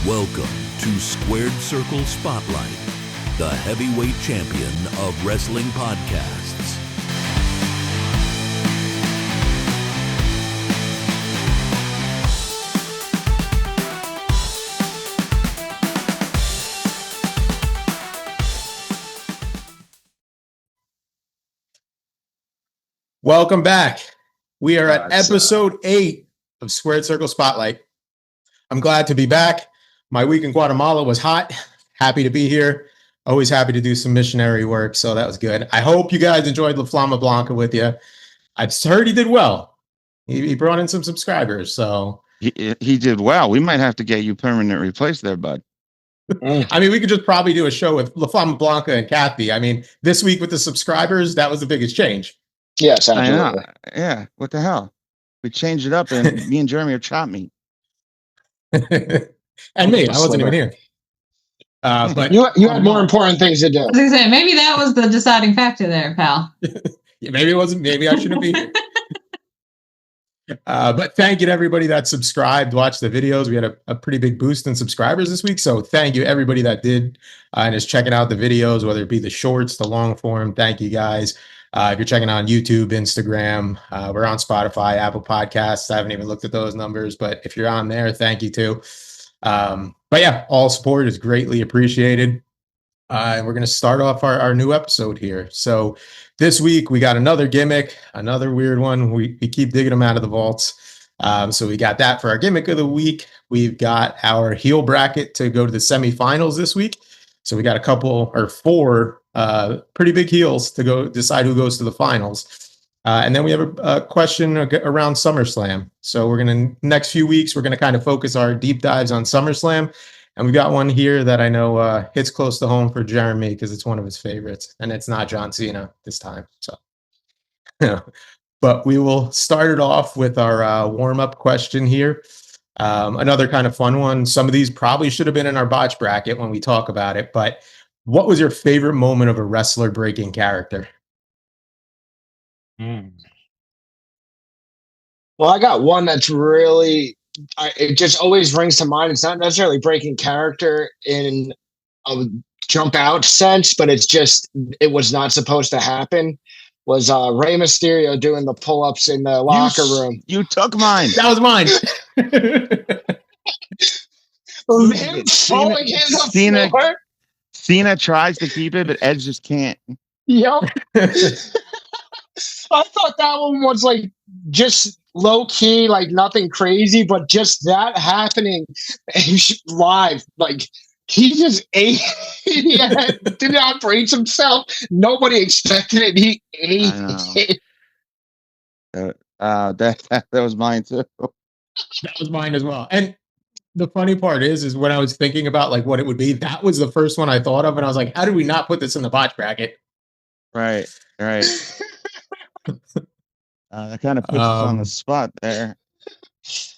Welcome to Squared Circle Spotlight, the heavyweight champion of wrestling podcasts. Welcome back. We are at episode 8 of Squared Circle Spotlight. I'm glad to be back. My week in Guatemala was hot. Happy to be here. Always happy to do some missionary work, so that was good. I hope you guys enjoyed La Flama Blanca with you. I just heard he did well. He brought in some subscribers, so he did well. We might have to get you permanent replaced there, bud. I mean, we could just probably do a show with La Flama Blanca and Kathy. I mean, this week with the subscribers, that was the biggest change. Yes, absolutely. I know. Yeah, what the hell? We changed it up, and me and Jeremy are chop meat. And me, I wasn't even here. But you had more important things to do. I was gonna say, maybe that was the deciding factor there, pal. Yeah, maybe it wasn't. Maybe I shouldn't be here. But thank you to everybody that subscribed, watched the videos. We had a pretty big boost in subscribers this week. So thank you everybody that did and is checking out the videos, whether it be the shorts, the long form. Thank you guys. If you're checking on YouTube, Instagram, we're on Spotify, Apple Podcasts. I haven't even looked at those numbers, but if you're on there, thank you too. But yeah, all support is greatly appreciated. And we're going to start off our new episode here. So this week we got another gimmick, another weird one. We keep digging them out of the vaults. So we got that for our gimmick of the week. We've got our heel bracket to go to the semifinals this week. So we got a couple or four pretty big heels to go decide who goes to the finals. And then we have a question around SummerSlam. So we're going to, next few weeks, we're going to kind of focus our deep dives on SummerSlam. And we've got one here that I know hits close to home for Jeremy because it's one of his favorites. And it's not John Cena this time. So, yeah. But we will start it off with our warm-up question here. Another kind of fun one. Some of these probably should have been in our botch bracket when we talk about it. But what was your favorite moment of a wrestler breaking character? Well, I got one that's really, it just always rings to mind. It's not necessarily breaking character in a jump out sense, but it's just, it was not supposed to happen. Was Rey Mysterio doing the pull-ups in the locker room. You took mine. That was mine. Him falling in the floor. Cena tries to keep it, but Edge just can't. Yep. I thought that one was like just low key, like nothing crazy, but just that happening live, like he just ate. He did not brace himself. Nobody expected it. He ate it. That was mine too. That was mine as well. And the funny part is when I was thinking about like what it would be, that was the first one I thought of, and I was like, how did we not put this in the botch bracket? Right. That kind of puts us on the spot there.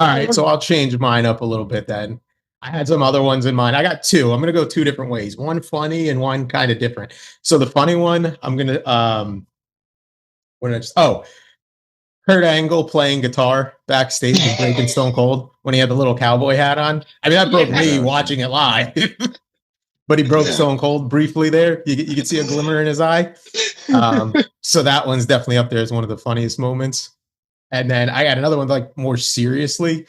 All right, so I'll change mine up a little bit then. I had some other ones in mind. I got two. I'm going to go two different ways. One funny and one kind of different. So the funny one, I'm going to Kurt Angle playing guitar backstage and breaking Stone Cold when he had the little cowboy hat on. I mean, that broke me watching it live. But he broke Stone Cold briefly there. You can see a glimmer in his eye. So that one's definitely up there as one of the funniest moments. And then I got another one like more seriously.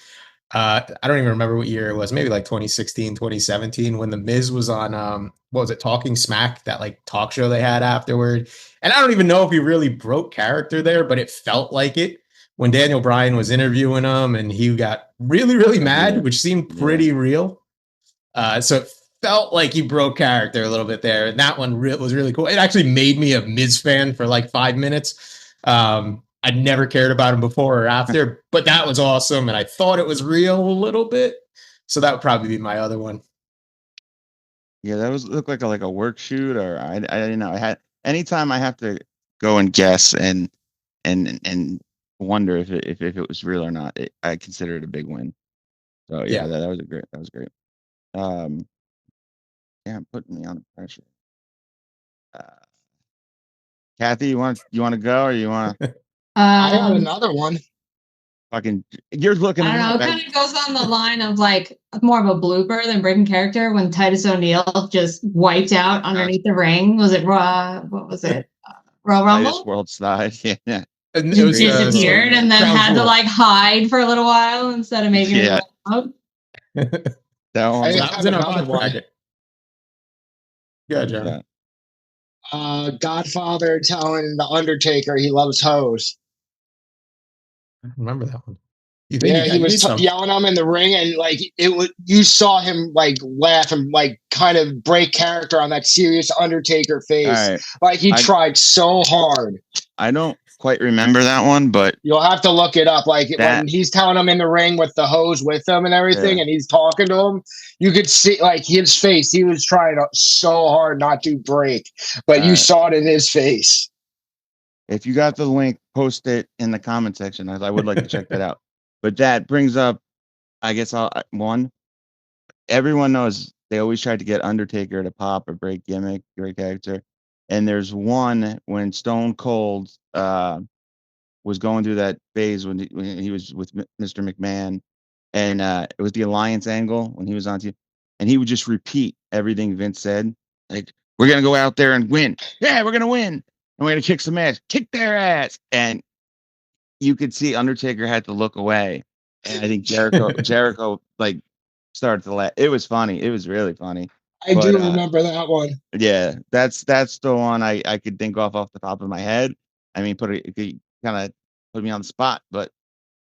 I don't even remember what year it was. Maybe like 2016, 2017 when The Miz was on, what was it, Talking Smack, that like talk show they had afterward. And I don't even know if he really broke character there, but it felt like it when Daniel Bryan was interviewing him and he got really, really mad, which seemed pretty real. So it felt like he broke character a little bit there. And that one was really cool. It actually made me a Miz fan for like 5 minutes. I'd never cared about him before or after, but that was awesome. And I thought it was real a little bit. So that would probably be my other one. Yeah, that looked like a work shoot, or I didn't know. Anytime I have to go and guess and wonder if it was real or not, I consider it a big win. So yeah. That was great. Yeah, putting me on the pressure. Kathy, you want to go or you want? I got another one. fucking, you're looking I him don't know. up. It kind of goes on the line of like more of a blooper than breaking character when Titus O'Neil just wiped out underneath the ring. Was it Raw? What was it? Royal Titus Rumble? World Side. Yeah. And it Just was disappeared and then Crown had to Jewel. like hide for a little while instead of making Yeah. it out. That one. So I that was have in our another pod one. bracket. Yeah, Jeremy. Yeah. Godfather telling the Undertaker he loves hoes. I remember that one. You think Yeah, he you was need some? yelling at him in the ring, and like it was, you saw him like laugh and like kind of break character on that serious Undertaker face. All right. Like he I- tried so hard. I don't quite remember that one, but You'll have to look it up. Like That- when he's telling him in the ring with the hose with him and everything, Yeah. and he's talking to him, you could see like his face. He was trying so hard not to break, but you Alright. saw it in his face. if you got the link, post it in the comment section. I would like to check that out. But that brings up, I guess, one. Everyone knows they always tried to get Undertaker to pop or break gimmick, break character. And there's one when Stone Cold was going through that phase when he was with Mr. McMahon, and it was the alliance angle when he was on TV, and he would just repeat everything Vince said, like, "We're gonna go out there and win. Yeah, we're gonna win, and we're gonna kick some ass, kick their ass." And you could see Undertaker had to look away, and I think Jericho like started to laugh. It was funny. It was really funny. I But, do remember that one. Yeah, that's the one I could think off the top of my head. I mean, kind of put me on the spot, but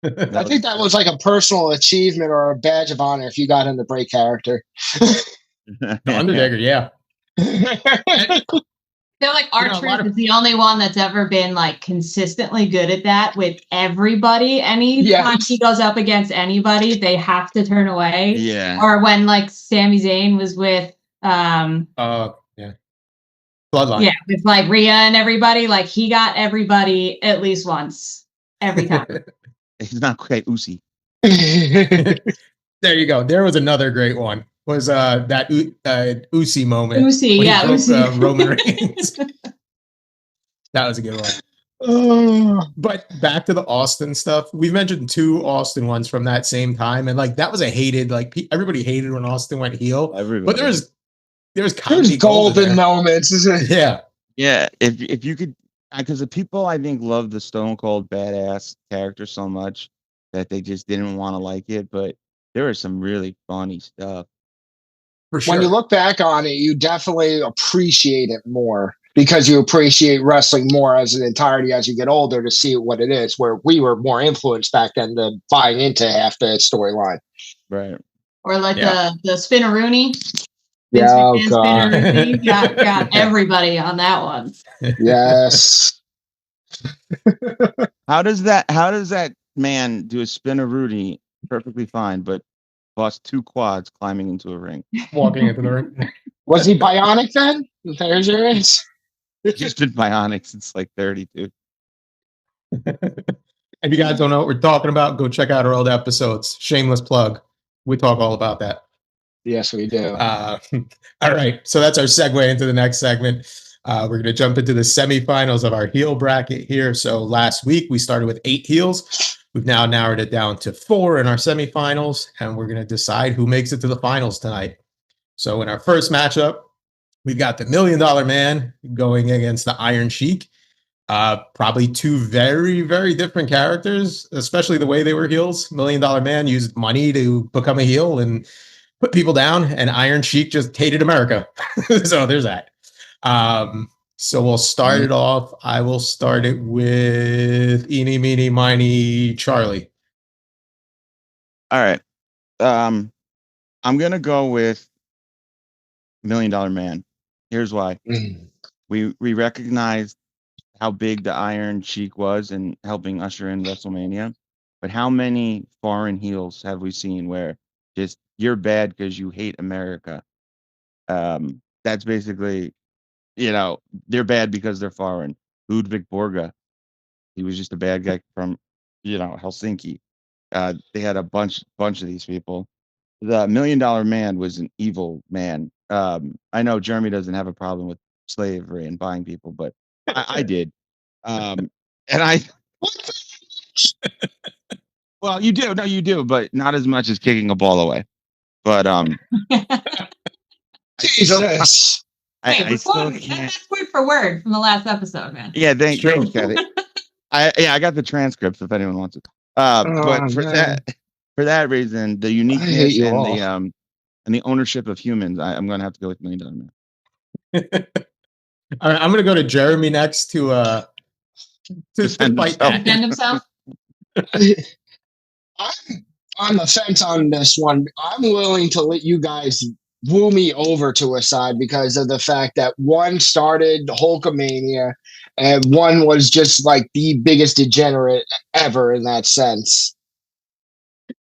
I think that was like a personal achievement or a badge of honor if you got him to break character. The Undertaker, yeah. I feel like R-Truth is the only one that's ever been like consistently good at that with everybody. Anytime he goes up against anybody, they have to turn away. Yeah. Or when like Sami Zayn was with yeah. Bloodline. Yeah, with like Rhea and everybody, like he got everybody at least once every time. He's not quite Uzi. There you go. There was another great one. Was that Uzi moment? Uzi, when he yeah, broke, Uzi. Roman Reigns. That was a good one. But back to the Austin stuff. We've mentioned 2 Austin ones from that same time, and like that was a hated. Like everybody hated when Austin went heel. Everybody. But there was There's comedy golden moments. Yeah. Yeah, if you could, because the people I think love the Stone Cold badass character so much that they just didn't want to like it, but there was some really funny stuff. For sure. When you look back on it, you definitely appreciate it more because you appreciate wrestling more as an entirety as you get older to see what it is. Where we were more influenced back then to buying into half the storyline. Right. Or like Yeah. the Spinneroonie. Yeah, oh McMahon God. Spinneroonie got everybody on that one. Yes. How does that man do a spin of Rudy perfectly fine, but bust 2 quads climbing into a ring? Walking into the ring. Was he bionic then? There's your answer. He's been bionic since like 32. If you guys don't know what we're talking about, go check out our old episodes. Shameless plug. We talk all about that. Yes, we do. All right. So that's our segue into the next segment. We're going to jump into the semifinals of our heel bracket here. So last week we started with 8 heels. We've now narrowed it down to 4 in our semifinals, and we're going to decide who makes it to the finals tonight. So in our first matchup, we've got the $1 Million Man going against the Iron Sheik. Probably 2 very, very different characters, especially the way they were heels. $1 Million Man used money to become a heel and put people down, and Iron Sheik just hated America. So there's that. So we'll start it off. I will start it with Eeny, Meeny, Miny, Charlie. All right. I'm gonna go with $1 Million Man. Here's why. We recognized how big the Iron Sheik was in helping usher in WrestleMania, but how many foreign heels have we seen where just you're bad because you hate America? That's basically, they're bad because they're foreign. Ludwig Borga, he was just a bad guy from, Helsinki. They had a bunch of these people. The $1 Million Man was an evil man. I know Jeremy doesn't have a problem with slavery and buying people, but I did. And I Well, you do. No, you do, but not as much as kicking a ball away. But Jesus. I still can't. That's word for word from the last episode, man. Yeah, thanks, Kathy. I got the transcripts if anyone wants it. But for that reason, the uniqueness and the ownership of humans, I'm going to have to go with $1 Million Man. All right, I'm going to go to Jeremy next to Defend fight that. Defend himself. I'm on the fence on this one. I'm willing to let you guys woo me over to a side because of the fact that one started Hulkamania and one was just like the biggest degenerate ever in that sense.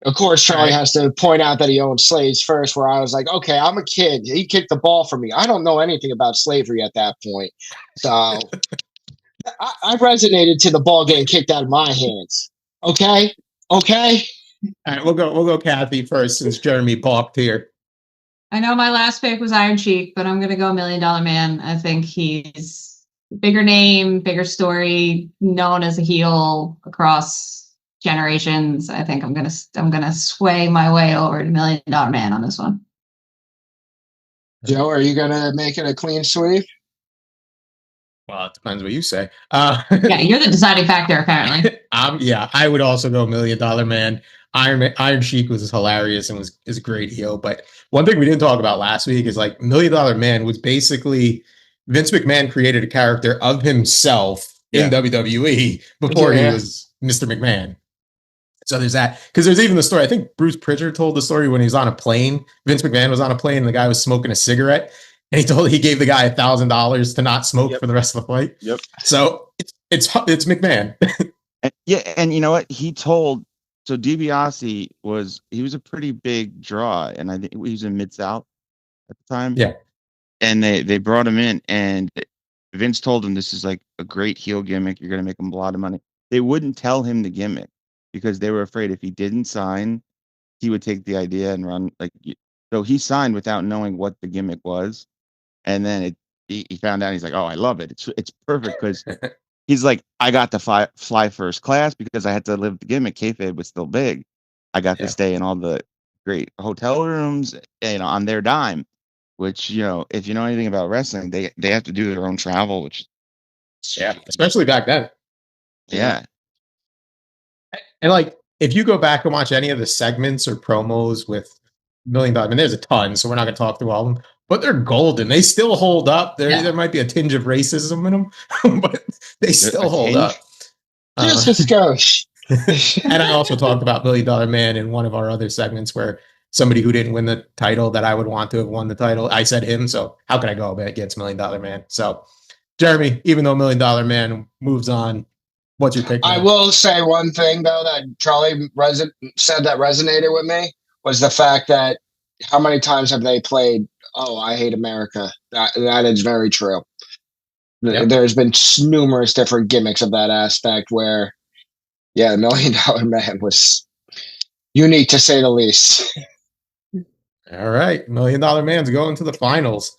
Of course, Charlie has to point out that he owned slaves first, where I was like, okay, I'm a kid. He kicked the ball for me. I don't know anything about slavery at that point. So I resonated to the ball getting kicked out of my hands. Okay? All right, we'll go Kathy first since Jeremy balked here. I know my last pick was Iron Sheik, but I'm going to go $1 Million Man. I think he's bigger name, bigger story, known as a heel across generations. I think I'm gonna sway my way over to $1 Million Man on this one. Joe, are you gonna make it a clean sweep? Well, it depends what you say. Yeah, you're the deciding factor, apparently. Yeah, I would also go $1 Million Man. Iron Sheik was hilarious and is a great heel. But one thing we didn't talk about last week is like $1 Million Man was basically Vince McMahon created a character of himself in WWE before he was Mr. McMahon. So there's that. Because there's even the story. I think Bruce Pritchard told the story when he was on a plane. Vince McMahon was on a plane and the guy was smoking a cigarette. And he gave the guy $1,000 to not smoke for the rest of the flight. Yep. So it's McMahon. and you know what? He told DiBiase was a pretty big draw, and I think he was in Mid-South at the time. Yeah. And they brought him in, and Vince told him this is like a great heel gimmick. You're gonna make him a lot of money. They wouldn't tell him the gimmick because they were afraid if he didn't sign, he would take the idea and run. So he signed without knowing what the gimmick was. And then he found out. He's like, "Oh, I love it. It's perfect because he's like, I got to fly first class because I had to live the gimmick. Kayfabe was still big. I got to stay in all the great hotel rooms, on their dime. Which if you know anything about wrestling, they have to do their own travel. Which especially back then. Yeah, and like if you go back and watch any of the segments or promos with $1 Million, I mean, there's a ton, so we're not going to talk through all of them. But they're golden. They still hold up. There might be a tinge of racism in them, but they still hold up. Just a skosh. And I also talked about $1 Million Man in one of our other segments where somebody who didn't win the title that I would want to have won the title, I said him. So how can I go against $1 Million Man? So Jeremy, even though $1 Million Man moves on, what's your pick? I will say one thing though that Charlie said that resonated with me was the fact that how many times have they played "Oh, I Hate America"? That is very true. Yep. There's been numerous different gimmicks of that aspect where, $1 Million Man was unique to say the least. All right, $1 Million Man's going to the finals,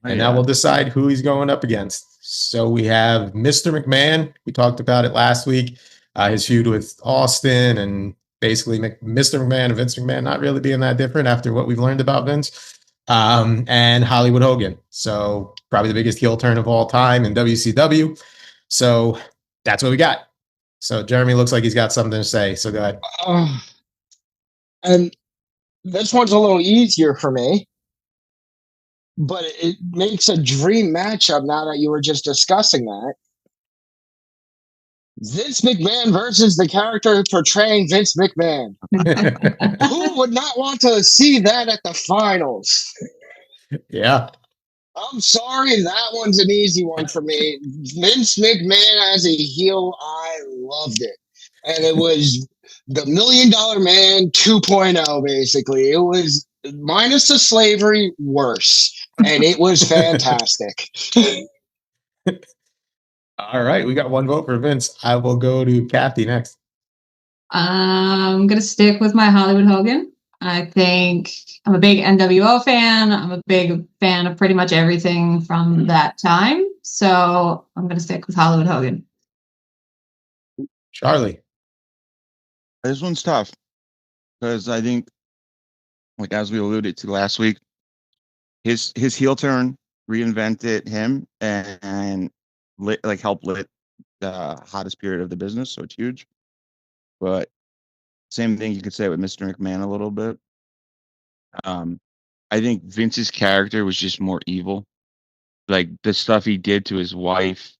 and now we'll decide who he's going up against. So we have Mr. McMahon. We talked about it last week. His feud with Austin and basically Mr. McMahon and Vince McMahon not really being that different after what we've learned about Vince. And Hollywood Hogan. So probably the biggest heel turn of all time in WCW. So that's what we got. So Jeremy looks like he's got something to say. So go ahead. And this one's a little easier for me, but it makes a dream matchup now that you were just discussing that. Vince McMahon versus the character portraying Vince McMahon. Who would not want to see that at the finals? Yeah. I'm sorry, that one's an easy one for me. Vince McMahon as a heel, I loved it. And it was the $1 Million Man 2.0, basically. It was minus the slavery, worse. And it was fantastic. All right, we got one vote for Vince. I will go to Kathy next. I'm going to stick with my Hollywood Hogan. I think I'm a big NWO fan. I'm a big fan of pretty much everything from that time. So I'm going to stick with Hollywood Hogan. Charlie. This one's tough because I think, like as we alluded to last week, his heel turn reinvented him and helped lit the hottest period of the business, so it's huge. But same thing you could say with Mr. McMahon a little bit. I think Vince's character was just more evil. Like the stuff he did to his wife.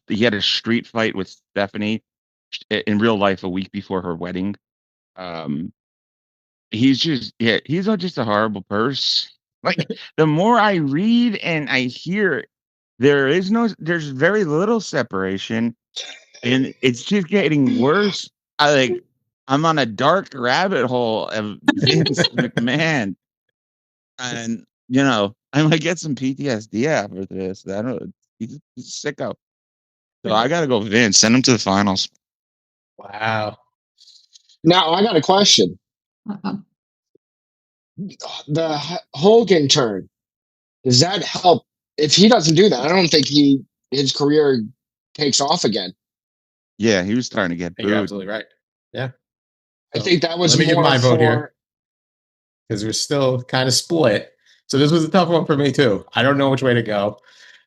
He had a street fight with Stephanie in real life a week before her wedding. He's just just a horrible person. Like the more I read and I hear, there's very little separation, and it's just getting worse. I'm on a dark rabbit hole of Vince McMahon, and I might get some PTSD after this. I don't know. He's a sicko. So I gotta go Vince. Send him to the finals. Wow. Now I got a question. Uh-oh. The Hogan turn, does that help? If he doesn't do that, I don't think his career takes off again. Yeah, he was starting to get booed. You're absolutely right. Yeah. I think that was let me more give my vote for here because we're still kind of split. So this was a tough one for me too. I don't know which way to go.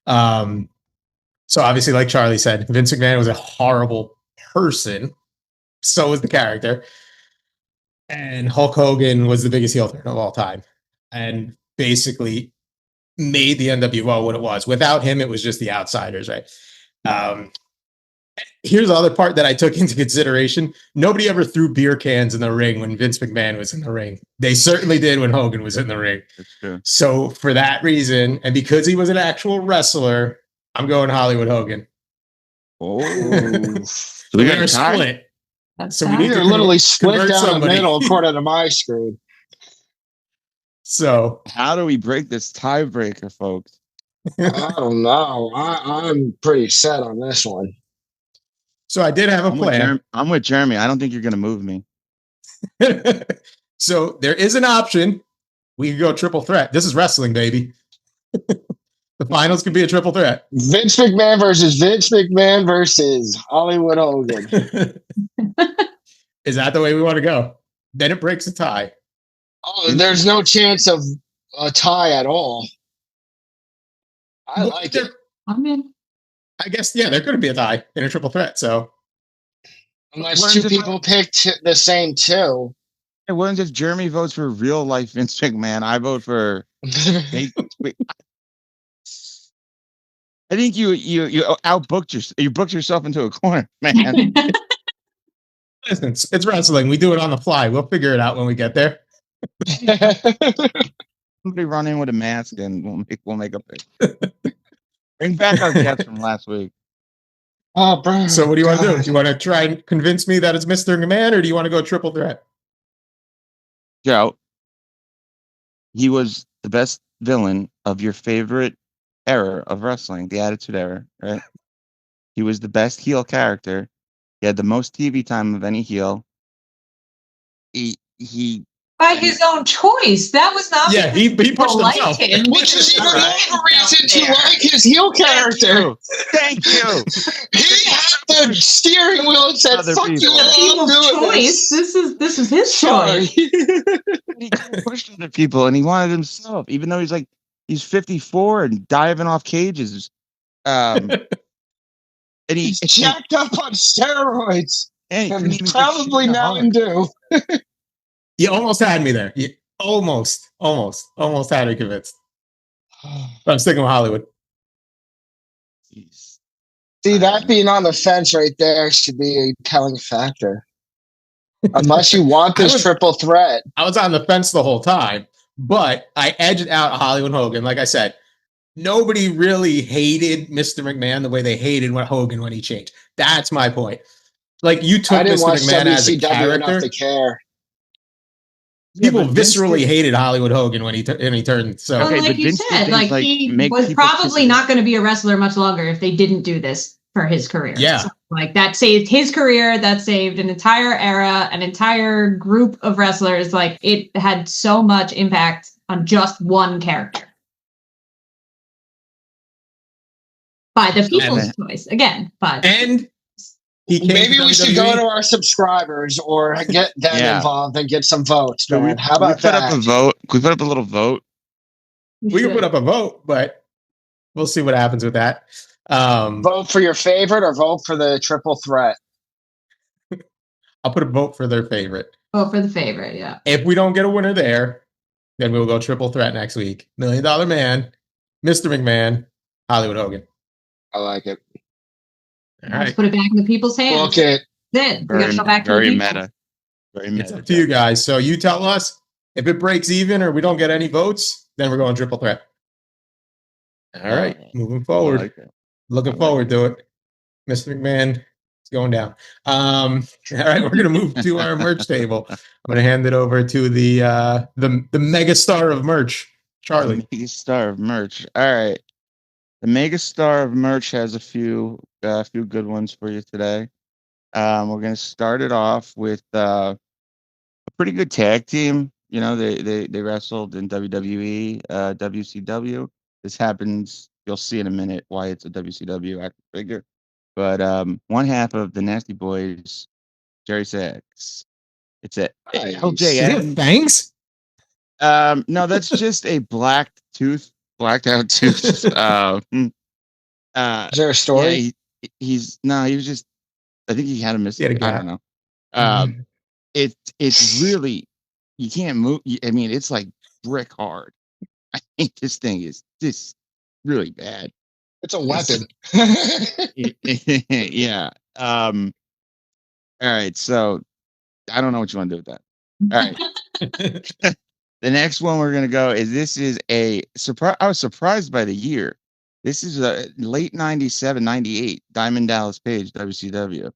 So obviously, like Charlie said, Vince McMahon was a horrible person. So was the character. And Hulk Hogan was the biggest heel turn of all time. And basically made the NWO what it was. Without him, it was just the outsiders, right? Here's the other part that I took into consideration. Nobody ever threw beer cans in the ring when Vince McMahon was in the ring. They certainly did when Hogan was in the ring. That's true. So for that reason, and because he was an actual wrestler, I'm going Hollywood Hogan. Oh. So we got a split. So we need to literally split down somebody. the middle according to my screen. So how do we break this tiebreaker, folks? I don't know. I'm pretty set on this one. So I did have a plan. I'm with Jeremy. I don't think you're going to move me. So there is an option. We could go triple threat. This is wrestling, baby. The finals could be a triple threat. Vince McMahon versus Hollywood Hogan. Is that the way we want to go? Then it breaks a tie. Oh, there's no chance of a tie at all. I like it. I'm in. I guess, yeah, there could be a tie in a triple threat. So unless two people picked the same two. It wasn't just Jeremy votes for real life Vince McMahon. I vote for. I think you outbooked you booked yourself into a corner, man. Listen, it's wrestling. We do it on the fly. We'll figure it out when we get there. Somebody run in with a mask and we'll make a pick. Bring back our guest from last week. Oh, bro. So what do you want to do? Do you want to try and convince me that it's Mr. McMahon, or do you want to go triple threat? Joe, he was the best villain of your favorite era of wrestling, the Attitude Era, right? He was the best heel character. He had the most TV time of any heel. He by his own choice. That was not. Yeah, he pushed himself. Which is even more reason to like his heel character. Thank you. He had the steering wheel and said, "Fuck you, the people's choice. This is his choice." He pushed other people, and he wanted himself, even though he's 54 and diving off cages. And he's jacked up on steroids, and probably Mountain Dew. You almost had me there. You almost had me convinced. But I'm sticking with Hollywood. Jeez. See, that being on the fence right there should be a telling factor. Unless you want this triple threat. I was on the fence the whole time, but I edged out Hollywood Hogan. Like I said, nobody really hated Mr. McMahon the way they hated Hogan when he changed. That's my point. Like, you took Mr. McMahon as a character. Enough to care. People viscerally hated Hollywood Hogan when he turned. So, well, like you said, he was probably not going to be a wrestler much longer if they didn't do this for his career. Yeah, so, that saved his career. That saved an entire era, an entire group of wrestlers. It had so much impact on just one character by the people's choice again. But and he came Maybe to we should go WWE. to our subscribers or get them involved and get some votes, man. How about we put up a vote? Can we put up a little vote? We can put up a vote, but we'll see what happens with that. Vote for your favorite or vote for the triple threat. I'll put a vote for their favorite. Vote for the favorite, yeah. If we don't get a winner there, then we'll go triple threat next week. $1 Million Man, Mr. McMahon, Hollywood Hogan. I like it. All right. Let's put it back in the people's hands. Okay. Then we gotta go back to the very people. meta. Very meta. It's up to you guys. So you tell us if it breaks even or we don't get any votes, then we're going triple threat. All right. Moving forward. Like Looking forward to it. Mr. McMahon, it's going down. All right, we're gonna move to our merch table. I'm gonna hand it over to the mega star of merch, Charlie. The mega star of merch. All right. The mega star of merch has a few good ones for you today. We're gonna start it off with a pretty good tag team. You know, they wrestled in WWE, WCW. This happens. You'll see in a minute why it's a WCW action figure. But one half of the Nasty Boys, Jerry Sachs. It's a LJN. Thanks. No, that's just a blacked out tooth. Is there a story? Yeah, he was just. I think he had a mistake. I don't know. It's really, you can't move. I mean, it's like brick hard. I think this thing is just really bad. It's a weapon. Yeah. All right. So I don't know what you want to do with that. All right. The next one we're gonna go is this is a surprise. I was surprised by the year. This is a late 97, 98 Diamond Dallas Page WCW,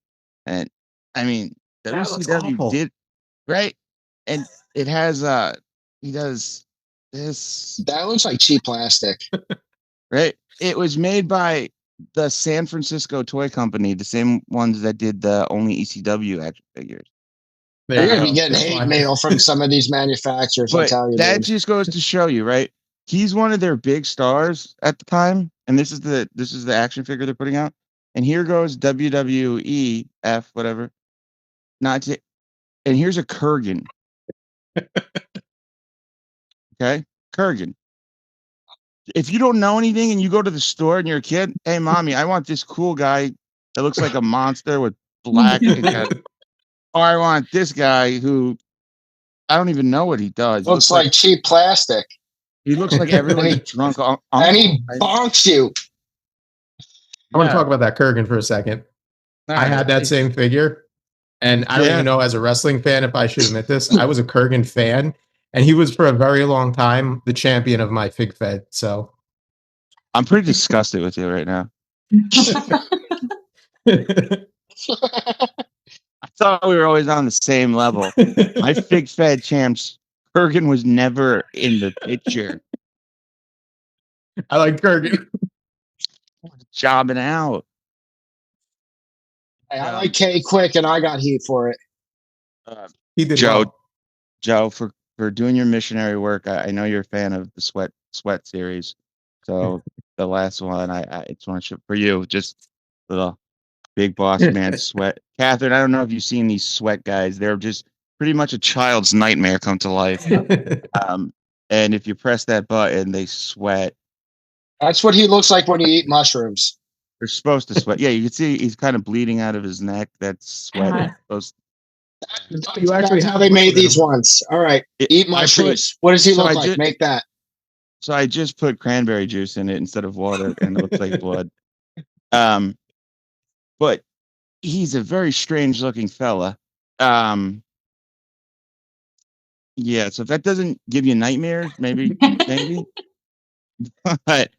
and I mean WCW did right, and it has he does this. That looks like cheap plastic. Right. It was made by the San Francisco Toy Company, the same ones that did the only ECW action figures. You're going to be getting hate mail from some of these manufacturers, but I'll tell you. That just goes to show you, right? He's one of their big stars at the time, and this is the action figure they're putting out. And here goes WWEF, whatever. And here's a Kurgan. Okay? Kurgan. If you don't know anything and you go to the store and you're a kid, hey, mommy, I want this cool guy that looks like a monster with black. Or I want this guy who I don't even know what he does. Looks like cheap plastic. He looks like everyone's drunk. And he bonks you. I want to talk about that Kurgan for a second. I had that same figure. And I don't even know, as a wrestling fan, if I should admit this, I was a Kurgan fan. And he was, for a very long time, the champion of my fig fed. So I'm pretty disgusted with you right now. I thought we were always on the same level. My fig fed champs, Kurgan was never in the picture. I like Kurgan. Jobbing out. Hey, I like K Quick, and I got heat for it. He did Joe, for doing your missionary work. I know you're a fan of the Sweat series. So the last one, I just want to for you, just little big boss man Sweat. Catherine, I don't know if you've seen these Sweat guys. They're just pretty much a child's nightmare come to life. And if you press that button, they sweat. That's what he looks like when you eat mushrooms. They're supposed to sweat. Yeah, you can see he's kind of bleeding out of his neck. That's sweat. That's how they made these ones. All right. Eat mushrooms. What does he look like? Make that. So I just put cranberry juice in it instead of water, and it looks like blood. But he's a very strange looking fella. Yeah, so if that doesn't give you nightmares, maybe. But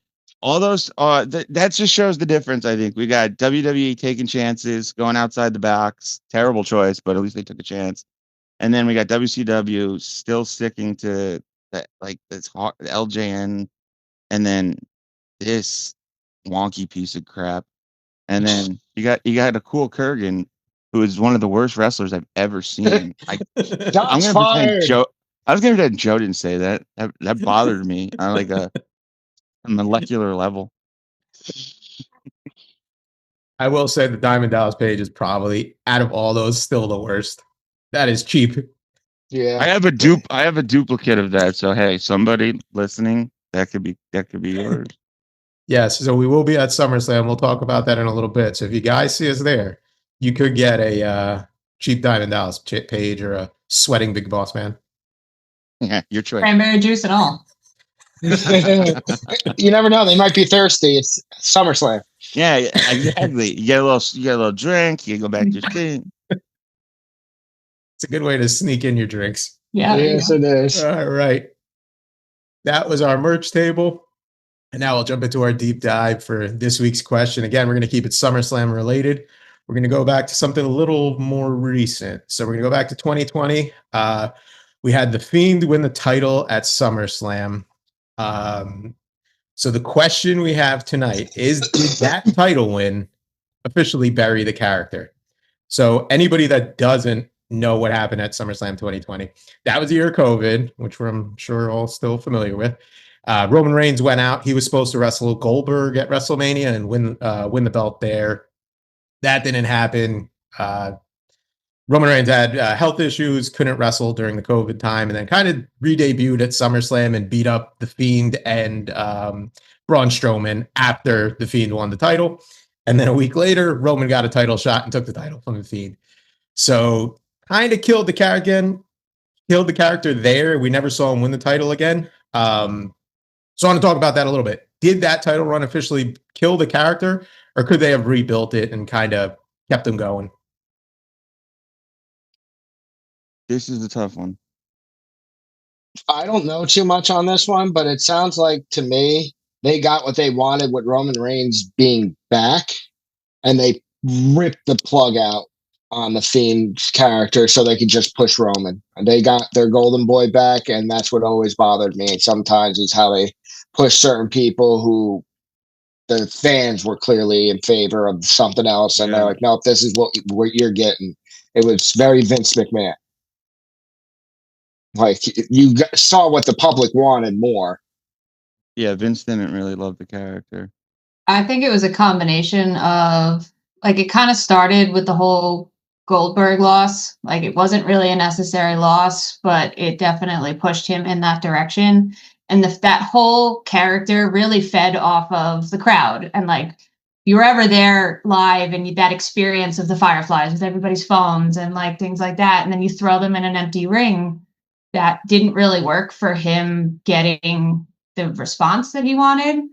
all those that just shows the difference. I think we got WWE taking chances, going outside the box. Terrible choice, but at least they took a chance. And then we got WCW still sticking to that, like this LJN, and then this wonky piece of crap. And then you got a cool Kurgan, who is one of the worst wrestlers I've ever seen. I'm gonna pretend Joe. I was gonna pretend Joe didn't say that. That bothered me on like a molecular level. I will say the Diamond Dallas Page is probably, out of all those, still the worst. That is cheap. Yeah. I have a duplicate of that. So hey, somebody listening, that could be yours. Yes, so we will be at SummerSlam. We'll talk about that in a little bit. So if you guys see us there, you could get a cheap Diamond Dallas Page or a sweating Big Boss Man. Yeah, your choice. Cranberry juice and all. You never know. They might be thirsty. It's SummerSlam. Yeah, exactly. You get a little drink. You go back to your seat. It's a good way to sneak in your drinks. Yeah. Yes, it is. All right. That was our merch table. And now we'll jump into our deep dive for this week's question. Again, we're going to keep it SummerSlam related. We're going to go back to something a little more recent. So we're going to go back to 2020. We had The Fiend win the title at SummerSlam. So the question we have tonight is, did that title win officially bury the character? So anybody that doesn't know what happened at SummerSlam 2020, that was the year of COVID, which I'm sure all still familiar with. Roman Reigns went out. He was supposed to wrestle Goldberg at WrestleMania and win the belt there. That didn't happen. Roman Reigns had health issues, couldn't wrestle during the COVID time, and then kind of re-debuted at SummerSlam and beat up The Fiend and Braun Strowman after The Fiend won the title. And then a week later, Roman got a title shot and took the title from The Fiend. So kind of killed the character there. We never saw him win the title again. So I want to talk about that a little bit. Did that title run officially kill the character, or could they have rebuilt it and kind of kept him going? This is a tough one. I don't know too much on this one, but it sounds like to me they got what they wanted with Roman Reigns being back, and they ripped the plug out on the Fiend's character so they could just push Roman. And they got their golden boy back, and that's what always bothered me. Sometimes is how they push certain people who the fans were clearly in favor of something else, and they're like, "Nope, this is what you're getting." It was very Vince McMahon. Like you saw what the public wanted more. Yeah, Vince didn't really love the character. I think it was a combination of, like, it kind of started with the whole Goldberg loss. Like, it wasn't really a necessary loss, but it definitely pushed him in that direction. And that whole character really fed off of the crowd. And, like, you were ever there live and that experience of the Fireflies with everybody's phones and, like, things like that. And then you throw them in an empty ring. That didn't really work for him getting the response that he wanted.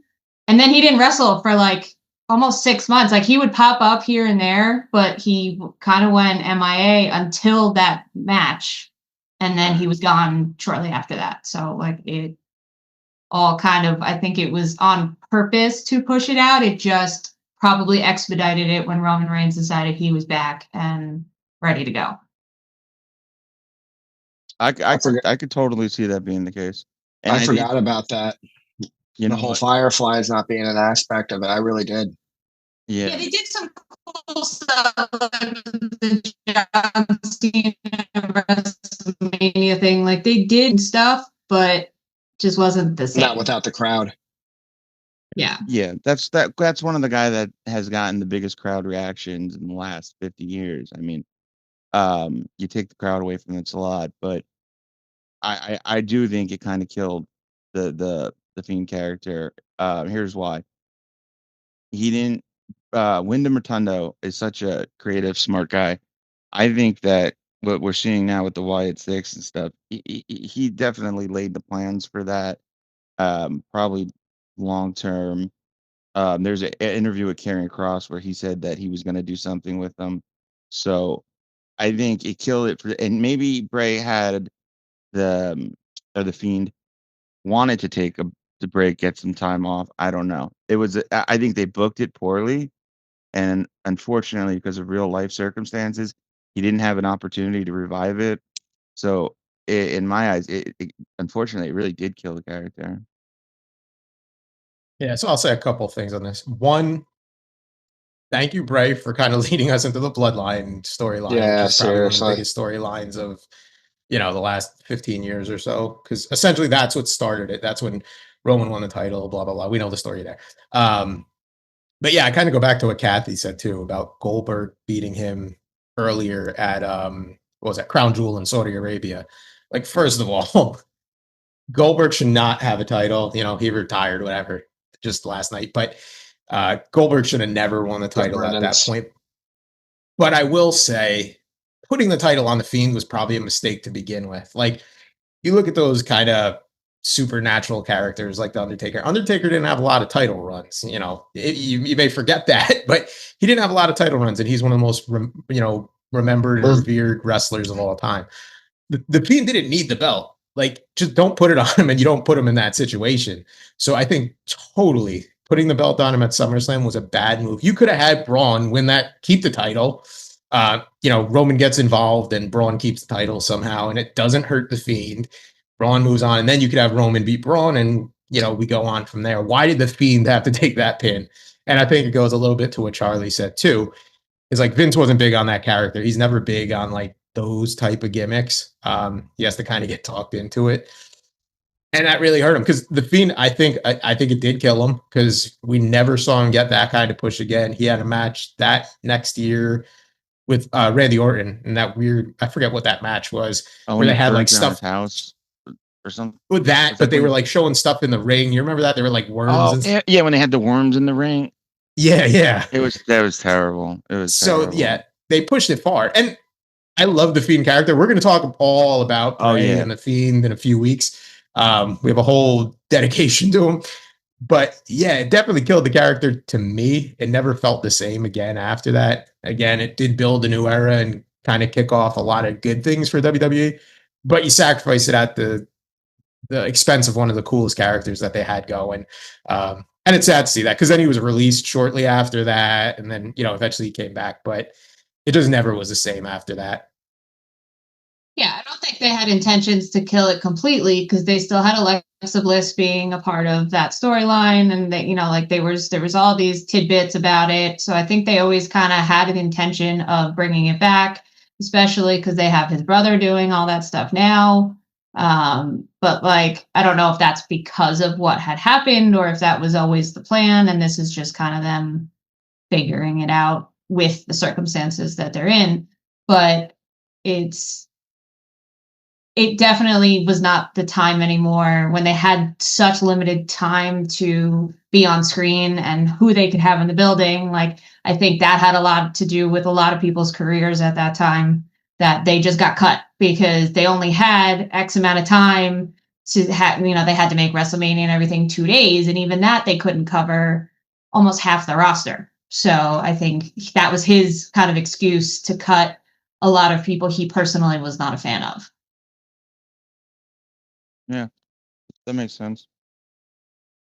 And then he didn't wrestle for like almost 6 months. Like, he would pop up here and there, but he kind of went MIA until that match. And then he was gone shortly after that. So like it all kind of, I think it was on purpose to push it out. It just probably expedited it when Roman Reigns decided he was back and ready to go. I could totally see that being the case. And I forgot about that. You know, the whole Fireflies not being an aspect of it. I really did. Yeah, they did some cool stuff, like the John Cena WrestleMania thing. Like, they did stuff, but just wasn't the same. Not without the crowd. Yeah. Yeah, that's one of the guys that has gotten the biggest crowd reactions in the last 50 years. I mean, you take the crowd away from it, it's a lot, but I do think it kind of killed the Fiend character. Here's why. He didn't. Wyndham Rotundo is such a creative, smart guy. I think that what we're seeing now with the Wyatt Six and stuff, he definitely laid the plans for that. Probably long term. There's an interview with Karrion Kross where he said that he was going to do something with them. So I think it killed it. And maybe Bray had the Fiend wanted to take the break, get some time off. I don't know. I think they booked it poorly, and unfortunately, because of real life circumstances, he didn't have an opportunity to revive it. So, in my eyes, it unfortunately it really did kill the character. Yeah, so I'll say a couple of things on this. One, thank you, Bray, for kind of leading us into the Bloodline storyline. Yeah, which is probably one of the seriously. biggest storylines of the last 15 years or so, because essentially that's what started it. That's when Roman won the title. Blah blah blah. We know the story there. But yeah, I kind of go back to what Kathy said too about Goldberg beating him earlier at what was that, Crown Jewel in Saudi Arabia. Like, first of all, Goldberg should not have a title. You know, he retired, whatever, just last night. But Goldberg should have never won the title at that point. But I will say, putting the title on the Fiend was probably a mistake to begin with. Like, you look at those kind of supernatural characters like the Undertaker. Undertaker didn't have a lot of title runs. You know, you may forget that, but he didn't have a lot of title runs, and he's one of the most remembered and revered wrestlers of all time. The Fiend didn't need the belt. Like, just don't put it on him, and you don't put him in that situation. So I think totally putting the belt on him at SummerSlam was a bad move. You could have had Braun win that, keep the title. Roman gets involved and Braun keeps the title somehow, and it doesn't hurt the Fiend. Braun moves on, and then you could have Roman beat Braun, and we go on from there. Why did the Fiend have to take that pin? And I think it goes a little bit to what Charlie said too. Is like Vince wasn't big on that character. He's never big on like those type of gimmicks. He has to kind of get talked into it. And that really hurt him because the Fiend, I think it did kill him because we never saw him get that kind of push again. He had a match that next year with Randy Orton and that weird, I forget what that match was, where they had like stuff house or something with that, but they were like showing stuff in the ring. You remember that? They were like worms. Oh, yeah, when they had the worms in the ring. Yeah. That was terrible. It was so terrible. Yeah, they pushed it far. And I love the Fiend character. We're going to talk all about Bray and the Fiend in a few weeks. We have a whole dedication to him. But yeah, it definitely killed the character to me. It never felt the same again after that. Again, it did build a new era and kind of kick off a lot of good things for WWE. But you sacrifice it at the expense of one of the coolest characters that they had going. And it's sad to see that because then he was released shortly after that. And then, eventually he came back. But it just never was the same after that. Yeah, I don't think they had intentions to kill it completely because they still had Alexa Bliss being a part of that storyline, and they, there was all these tidbits about it. So I think they always kind of had an intention of bringing it back, especially because they have his brother doing all that stuff now. But like, I don't know if that's because of what had happened or if that was always the plan, and this is just kind of them figuring it out with the circumstances that they're in. But it definitely was not the time anymore when they had such limited time to be on screen and who they could have in the building. Like, I think that had a lot to do with a lot of people's careers at that time, that they just got cut because they only had X amount of time to have, they had to make WrestleMania and everything 2 days. And even that, they couldn't cover almost half the roster. So I think that was his kind of excuse to cut a lot of people he personally was not a fan of. Yeah, that makes sense.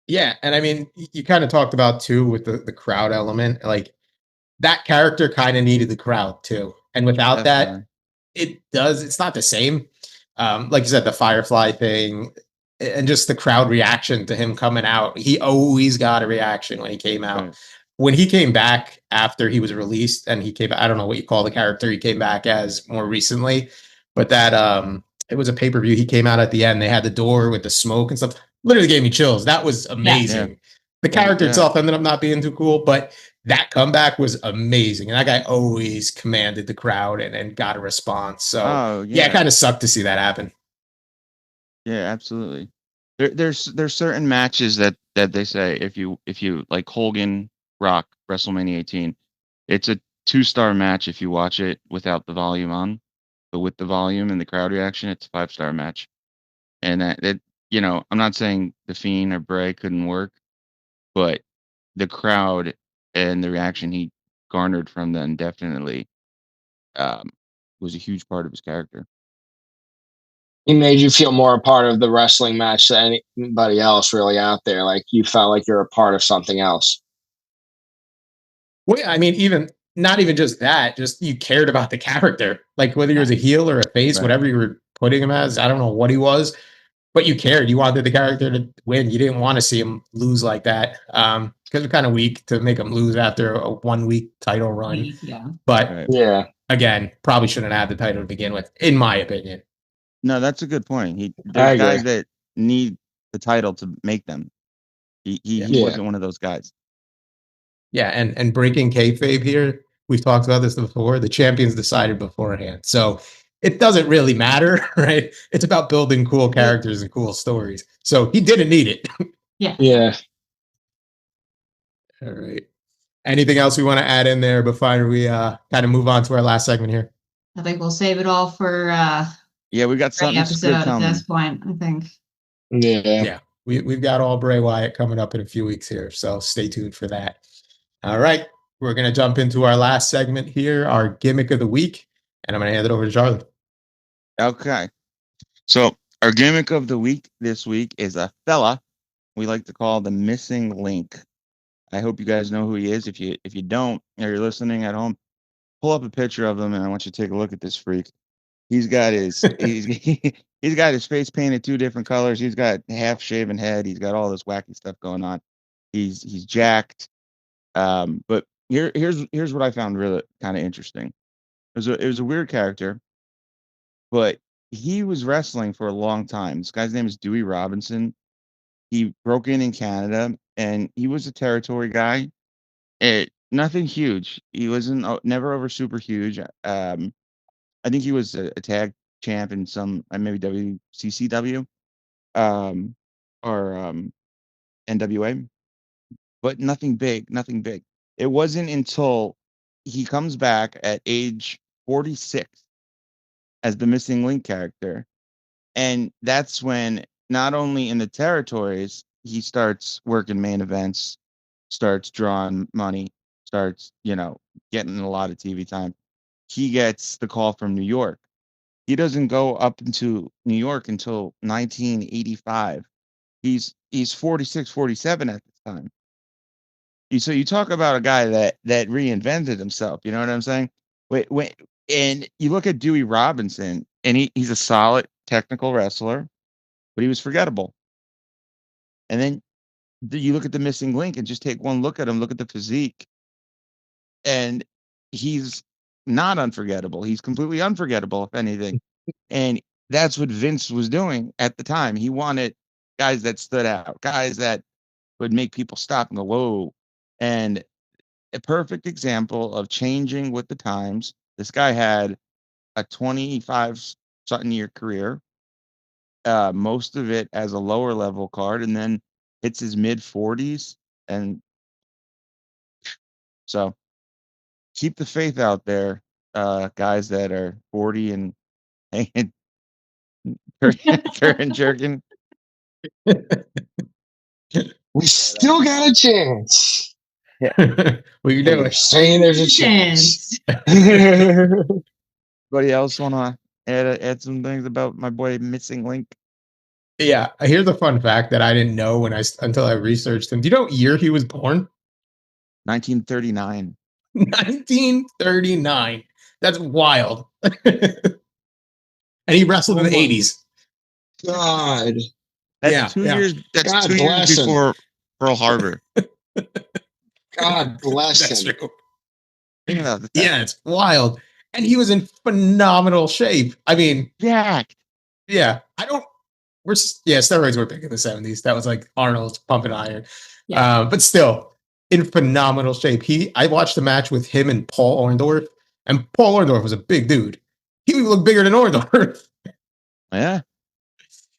Yeah, and I mean, you kind of talked about too with the crowd element, like that character kind of needed the crowd too, and without that, it's not the same. Like you said, the Firefly thing, and just the crowd reaction to him coming out. He always got a reaction when he came out. Right. When he came back after he was released, and I don't know what you call the character he came back as more recently, but that it was a pay-per-view. He came out at the end. They had the door with the smoke and stuff. Literally gave me chills. That was amazing. Yeah. The character itself ended up not being too cool, but that comeback was amazing. And that guy always commanded the crowd and got a response. So it kind of sucked to see that happen. Yeah, absolutely. There's certain matches that they say if you like Hogan Rock WrestleMania 18, it's a 2-star match if you watch it without the volume on. But with the volume and the crowd reaction, it's a 5-star match. And I'm not saying the Fiend or Bray couldn't work, but the crowd and the reaction he garnered from them definitely was a huge part of his character. He made you feel more a part of the wrestling match than anybody else really out there. Like you felt like you're a part of something else. Well, I mean, not even just that, just you cared about the character. Like whether he was a heel or a face, whatever you were putting him as, I don't know what he was, but you cared. You wanted the character to win. You didn't want to see him lose like that. Because it's kind of weak to make him lose after a 1-week title run. Yeah. But again, probably shouldn't have had the title to begin with, in my opinion. No, that's a good point. There's guys that need the title to make them. He wasn't one of those guys. Yeah, and breaking kayfabe here. We've talked about this before. The champions decided beforehand, so it doesn't really matter, right? It's about building cool characters and cool stories. So he didn't need it. Yeah. All right. Anything else we want to add in there before we kind of move on to our last segment here? I think we'll save it all for Yeah, we got something episode good at coming. this point, I think. Yeah. We've got all Bray Wyatt coming up in a few weeks here, so stay tuned for that. All right. We're going to jump into our last segment here, our gimmick of the week, and I'm going to hand it over to Charlie. Okay. So our gimmick of the week this week is a fella we like to call the missing link. I hope you guys know who he is. If you don't, or you're listening at home, pull up a picture of him, and I want you to take a look at this freak. He's got his he's got his face painted 2 different colors. He's got half shaven head. He's got all this wacky stuff going on. He's jacked. But here's what I found really kind of interesting. It was a weird character, but he was wrestling for a long time. This guy's name is Dewey Robinson. He broke in Canada, and he was a territory guy. Nothing huge. He wasn't never over super huge. I think he was a tag champ in some maybe WCCW, or NWA, but nothing big. Nothing big. It wasn't until he comes back at age 46 as the missing link character, and that's when not only in the territories he starts working main events, starts drawing money, starts getting a lot of TV time. He gets the call from New York. He doesn't go up into New York until 1985. He's 46, 47 at this time. So you talk about a guy that reinvented himself. You know what I'm saying? Wait, and you look at Dewey Robinson, and he's a solid technical wrestler, but he was forgettable. And then you look at the missing link and just take one look at him, look at the physique, and he's not unforgettable. He's completely unforgettable, if anything. And that's what Vince was doing at the time. He wanted guys that stood out, guys that would make people stop and go, whoa. And a perfect example of changing with the times. This guy had a 25-something year career, most of it as a lower level card, and then hits his mid 40s. And so keep the faith out there, guys that are 40 and hanging, current jerking. We still got a chance. We can do You're it. saying there's a chance. Anybody else want to add some things about my boy Missing Link? Yeah, here's a fun fact that I didn't know until I researched him. Do you know what year he was born? 1939. 1939. That's wild. And he wrestled in the 80s. God. That's 2 years. That's God 2 years before Pearl Harbor. God bless him. True. Yeah, it's wild. And he was in phenomenal shape. I mean, jacked. Yeah, steroids were big in the 70s. That was like Arnold's pumping iron. Yeah. But still, in phenomenal shape. I watched the match with him and Paul Orndorff, and Paul Orndorff was a big dude. He looked bigger than Orndorff. Yeah.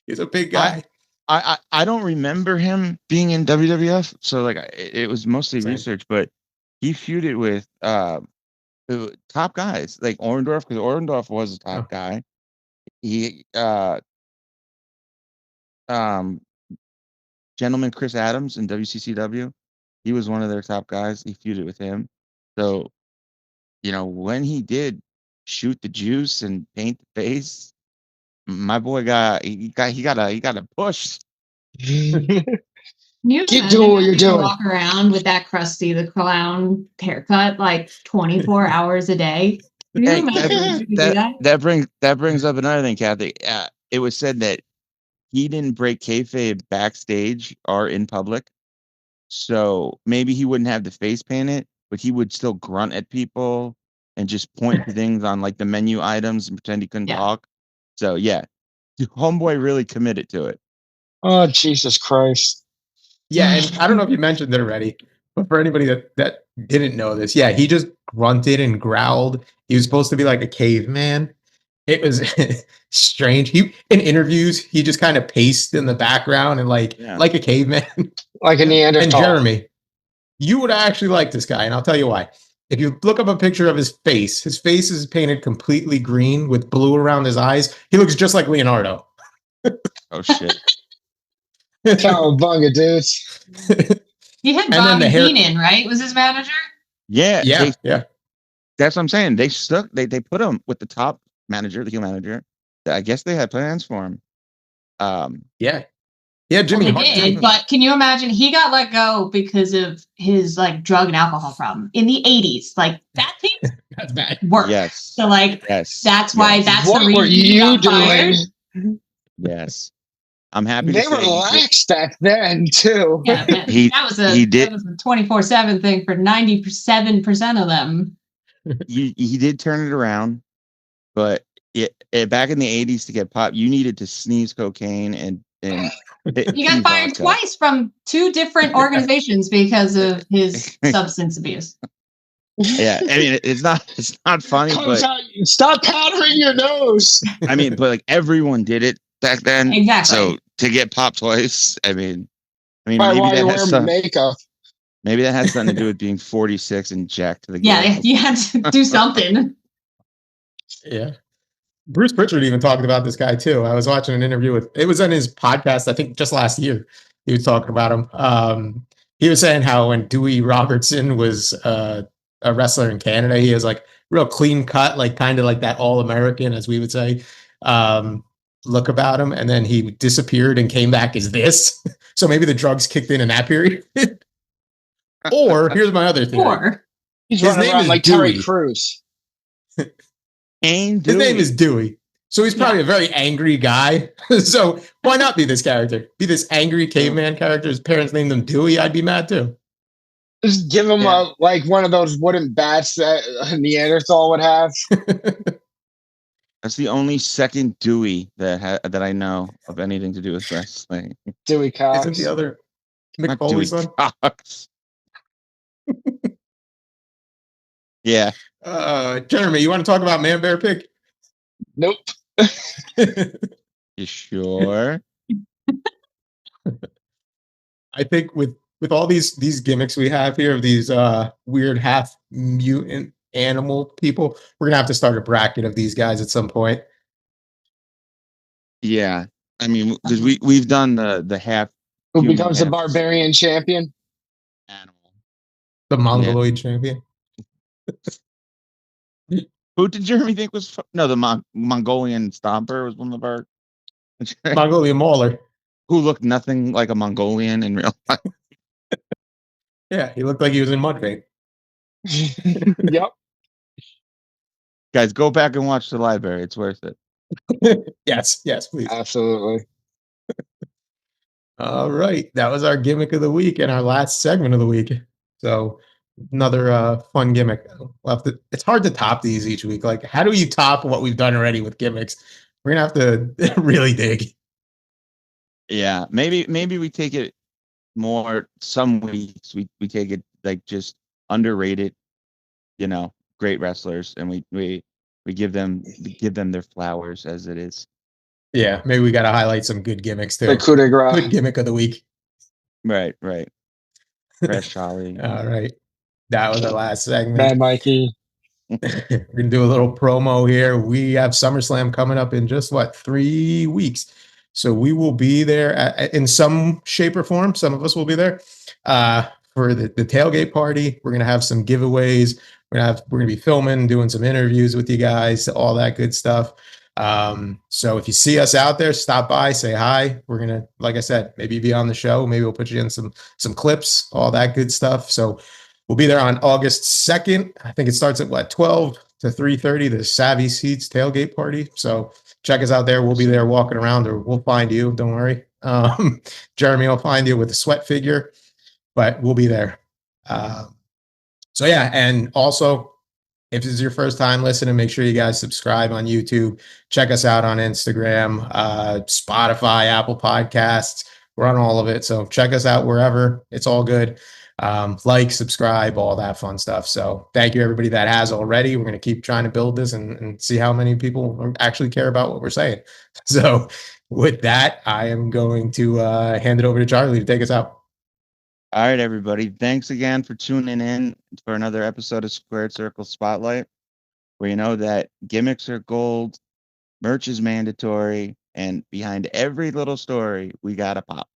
He's a big guy. I don't remember him being in WWF, so like it was mostly research, but he feuded with top guys like Orndorff, because Orndorff was a top guy. He gentleman Chris Adams in WCCW, he was one of their top guys. He feuded with him. So, when he did shoot the juice and paint the face, my boy got a push. You keep doing what you're doing. Walk around with that Krusty the Clown haircut like 24 hours a day. That brings up another thing, Kathy. It was said that he didn't break kayfabe backstage or in public, so maybe he wouldn't have the face painted, but he would still grunt at people and just point to things on like the menu items and pretend he couldn't talk. So yeah, homeboy really committed to it. Oh, Jesus Christ. Yeah, and I don't know if you mentioned it already, but for anybody that didn't know this. Yeah, he just grunted and growled. He was supposed to be like a caveman. It was strange. He in interviews, he just kind of paced in the background and like a caveman. Like a Neanderthal. And Jeremy, you would actually like this guy, and I'll tell you why. If you look up a picture of his face is painted completely green with blue around his eyes. He looks just like Leonardo. Oh shit. Cowabunga, dudes. He had Bobby Heenan, right? Was his manager? Yeah. Yeah. That's what I'm saying. They put him with the top manager, the heel manager. I guess they had plans for him. Yeah, Jimmy. Well, they did, but can you imagine? He got let go because of his like drug and alcohol problem in the 80s. Like that seems that's bad. Work. Yes. So like that's why that's what the reason were you doing? Yes. I'm happy they to were lax back then too. Yeah, that was a 24/7 thing for 97% of them. He did turn it around, but back in the 80s to get pop, you needed to sneeze cocaine and he got fired twice from 2 different organizations because of his substance abuse. Yeah, I mean it's not funny, but stop powdering your nose. I mean, but like everyone did it back then. Exactly. So to get popped twice, I mean maybe that has makeup. Maybe that has something to do with being 46 and jacked to the game. Yeah, you had to do something. Yeah. Bruce Pritchard even talked about this guy too. I was watching an interview it was on his podcast, I think just last year. He was talking about him. He was saying how when Dewey Robertson was a wrestler in Canada, he has like real clean cut, like kind of like that all-American, as we would say, look about him. And then he disappeared and came back as this. So maybe the drugs kicked in that period. Or here's my other theory. He's running around like Terry Crews. His name is Dewey. So he's probably a very angry guy. So why not be this character? Be this angry caveman character. His parents named him Dewey. I'd be mad too. Just give him like one of those wooden bats that a Neanderthal would have. That's the only second Dewey that I know of anything to do with wrestling. Dewey Cox. Isn't the other Mick Foley's son? Cox. Yeah. Jeremy, you want to talk about Man Bear Pig? Nope. You sure? I think with all these gimmicks we have here of these weird half mutant animal people, we're gonna have to start a bracket of these guys at some point. Yeah, I mean, because we've done the half. Who becomes the barbarian champion? Animal. The Mongoloid champion. Who did Jeremy think was? No, the Mongolian Stomper was one of our. Mongolian Mauler. Who looked nothing like a Mongolian in real life. Yeah, he looked like he was in Mudvayne. Yep. Guys, go back and watch the library. It's worth it. Yes, please. Absolutely. All right. That was our gimmick of the week and our last segment of the week. So another fun gimmick. It's hard to top these each week. Like, how do you top what we've done already with gimmicks? We're going to have to really dig. Yeah, maybe we take it more. Some weeks we take it like just underrated, great wrestlers, and we give them their flowers as it is. Yeah, maybe we got to highlight some good gimmicks too. The coup de grace. Good gimmick of the week. Right. Fresh Charlie. All right, that was our last segment. Bad Mikey. We're gonna do a little promo here. We have SummerSlam coming up in just 3 weeks. So we will be there in some shape or form. Some of us will be there for the tailgate party. We're gonna have some giveaways. We're gonna be filming, doing some interviews with you guys, all that good stuff. So if you see us out there, stop by, say hi. We're gonna, like I said, maybe be on the show. Maybe we'll put you in some clips, all that good stuff. So we'll be there on August 2nd. I think it starts at 12 to 3:30. The Savvy Seats tailgate party. So check us out there. We'll be there walking around, or we'll find you. Don't worry. Jeremy will find you with a sweat figure, but we'll be there. So yeah, and also, if this is your first time listening, make sure you guys subscribe on YouTube. Check us out on Instagram, Spotify, Apple Podcasts. We're on all of it. So check us out wherever. It's all good. Like, subscribe, all that fun stuff. So thank you, everybody that has already. We're going to keep trying to build this and see how many people actually care about what we're saying. So with that, I am going to hand it over to Charlie to take us out. All right, everybody. Thanks again for tuning in for another episode of Squared Circle Spotlight, where you know that gimmicks are gold, merch is mandatory, and behind every little story, we got a pop.